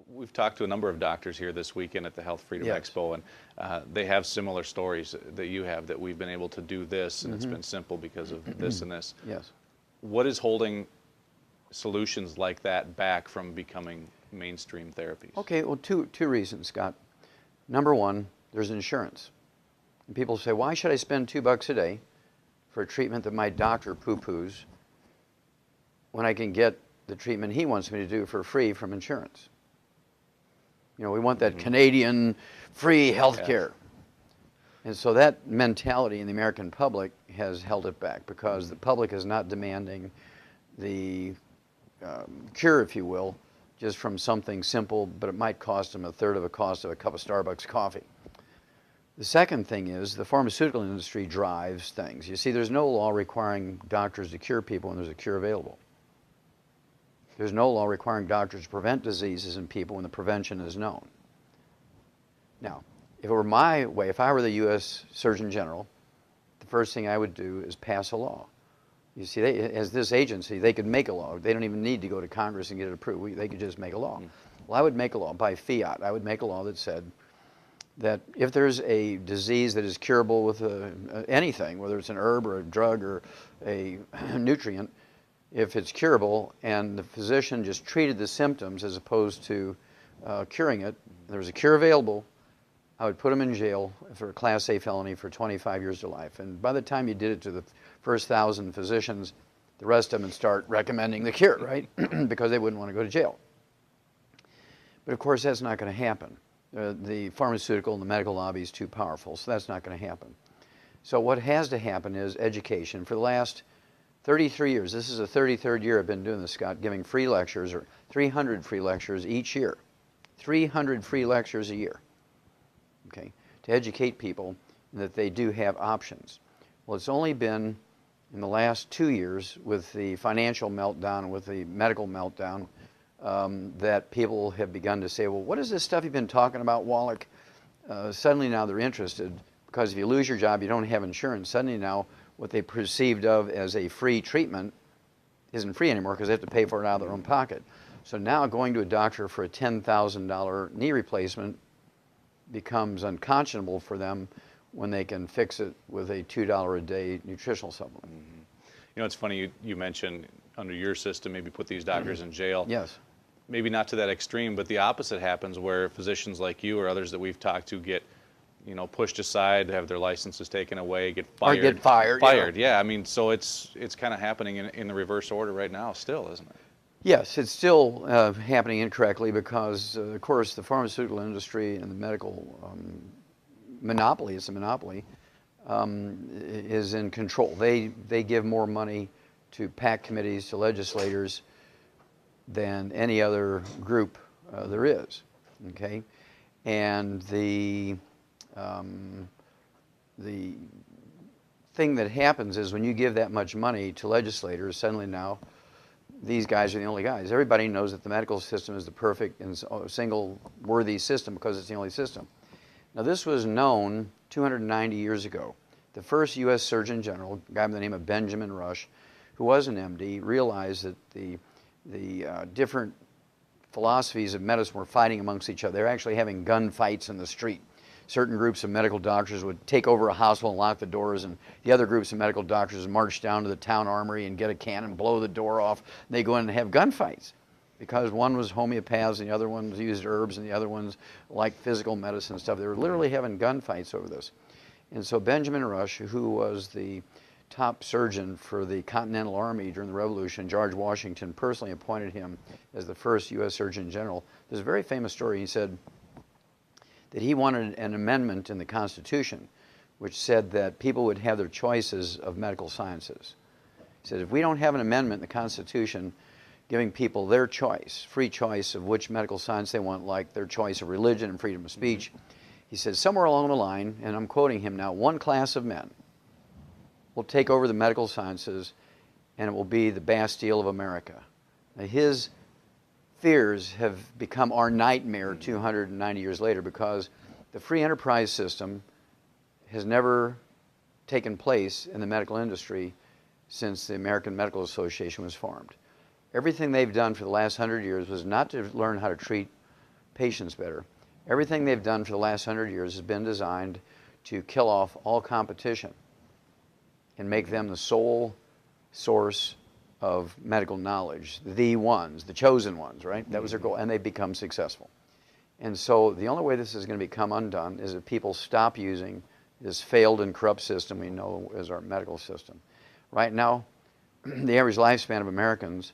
We've talked to a number of doctors here this weekend at the Health Freedom Expo, and they have similar stories that you have, that we've been able to do this, and it's been simple because of this and this. Yes. What is holding solutions like that back from becoming mainstream therapies? Okay, well, two reasons, Scott. Number one, there's insurance. And people say, why should I spend $2 a day for a treatment that my doctor poo-poos when I can get the treatment he wants me to do for free from insurance? You know, we want that Canadian free health care. And so that mentality in the American public has held it back, because the public is not demanding the cure, if you will, just from something simple, but it might cost them a third of the cost of a cup of Starbucks coffee. The second thing is the pharmaceutical industry drives things. You see, there's no law requiring doctors to cure people when there's a cure available. There's no law requiring doctors to prevent diseases in people when the prevention is known. Now, if it were my way, if I were the U.S. Surgeon General, the first thing I would do is pass a law. You see, as this agency, they could make a law. They don't even need to go to Congress and get it approved. They could just make a law. Well, I would make a law by fiat. I would make a law that said that if there's a disease that is curable with anything, whether it's an herb or a drug or a nutrient, if it's curable and the physician just treated the symptoms as opposed to curing it, there was a cure available, I would put them in jail for a Class A felony for 25 years to life. And by the time you did it to the first 1,000 physicians, the rest of them would start recommending the cure, right? Because they wouldn't want to go to jail. But of course, that's not going to happen. The pharmaceutical and the medical lobby is too powerful, so that's not going to happen. So what has to happen is education. For the last 33 years, this is the 33rd year I've been doing this, Scott, giving free lectures, or 300 free lectures each year. 300 free lectures a year, okay, to educate people that they do have options. Well, it's only been in the last 2 years, with the financial meltdown, with the medical meltdown, that people have begun to say, well, what is this stuff you've been talking about, Wallach? Suddenly now they're interested, because if you lose your job, you don't have insurance. Suddenly now what they perceived of as a free treatment isn't free anymore, because they have to pay for it out of their own pocket. So now going to a doctor for a $10,000 knee replacement becomes unconscionable for them when they can fix it with a $2 a day nutritional supplement. You know, it's funny, you mentioned under your system, maybe put these doctors in jail. Yes. Maybe not to that extreme, but the opposite happens, where physicians like you or others that we've talked to get, you know, pushed aside, have their licenses taken away, get fired. Or get fired. Fired, yeah. I mean, so it's kind of happening in the reverse order right now still, isn't it? Yes, it's still happening incorrectly, because, of course, the pharmaceutical industry and the medical monopoly, it's a monopoly, is in control. They give more money to PAC committees, to legislators, than any other group there is, okay? And the thing that happens is, when you give that much money to legislators, suddenly now these guys are the only guys. Everybody knows that the medical system is the perfect and single worthy system, because it's the only system. Now, this was known 290 years ago. The first U.S. Surgeon General, a guy by the name of Benjamin Rush, who was an MD, realized that the different philosophies of medicine were fighting amongst each other. They were actually having gunfights in the street. Certain groups of medical doctors would take over a hospital and lock the doors, and the other groups of medical doctors would march down to the town armory and get a cannon, blow the door off, and they go in and have gunfights, because one was homeopaths and the other ones used herbs and the other ones liked physical medicine and stuff. They were literally having gunfights over this. And so Benjamin Rush, who was the top surgeon for the Continental Army during the Revolution, George Washington personally appointed him as the first U.S. Surgeon General. There's a very famous story. He said that he wanted an amendment in the Constitution which said that people would have their choices of medical sciences. He said, if we don't have an amendment in the Constitution giving people their choice, free choice of which medical science they want, like their choice of religion and freedom of speech, he said, somewhere along the line, and I'm quoting him now, one class of men will take over the medical sciences, and it will be the Bastille of America. Now, his fears have become our nightmare 290 years later, because the free enterprise system has never taken place in the medical industry since the American Medical Association was formed. Everything they've done for the last 100 years was not to learn how to treat patients better. Everything they've done for the last 100 years has been designed to kill off all competition and make them the sole source of medical knowledge, the ones, the chosen ones, right? That was their goal, and they've become successful. And so the only way this is going to become undone is if people stop using this failed and corrupt system we know as our medical system. Right now, the average lifespan of Americans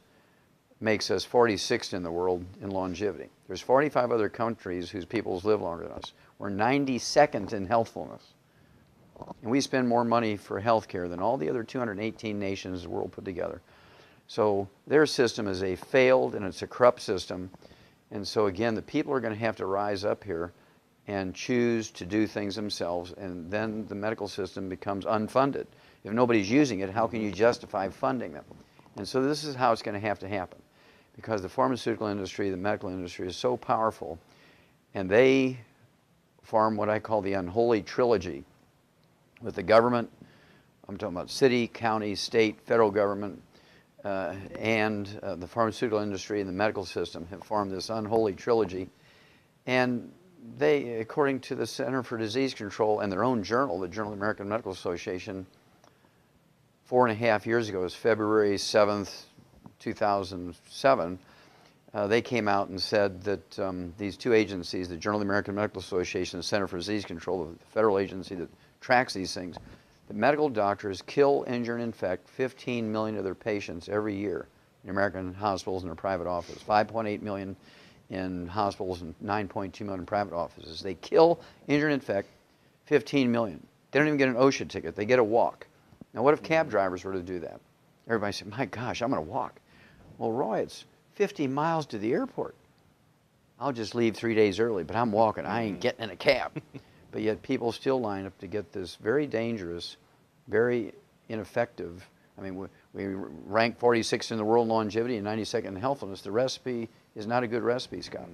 makes us 46th in the world in longevity. There's 45 other countries whose peoples live longer than us. We're 92nd in healthfulness. And we spend more money for health care than all the other 218 nations in the world put together. So their system is a failed and it's a corrupt system. And so again, the people are going to have to rise up here and choose to do things themselves, and then the medical system becomes unfunded. If nobody's using it, how can you justify funding them? And so this is how it's going to happen, because the pharmaceutical industry, the medical industry is so powerful, and they form what I call the unholy trilogy with the government. I'm talking about city, county, state, federal government, and the pharmaceutical industry and the medical system have formed this unholy trilogy. And they, according to the Center for Disease Control and their own journal, the Journal of the American Medical Association, 4.5 years ago, it was February 7th, 2007, they came out and said that these two agencies, the Journal of the American Medical Association and the Center for Disease Control, the federal agency that tracks these things, that medical doctors kill, injure, and infect 15 million of their patients every year in American hospitals and their private offices. 5.8 million in hospitals and 9.2 million in private offices. They kill, injure, and infect 15 million. They don't even get an OSHA ticket. They get a walk. Now, what if cab drivers were to do that? Everybody said, my gosh, I'm going to walk. Well, Roy, it's 50 miles to the airport. I'll just leave 3 days early, but I'm walking. I ain't getting in a cab. But yet people still line up to get this very dangerous, very ineffective. I mean, we rank 46th in the world in longevity and 92nd in healthfulness. The recipe is not a good recipe, Scott.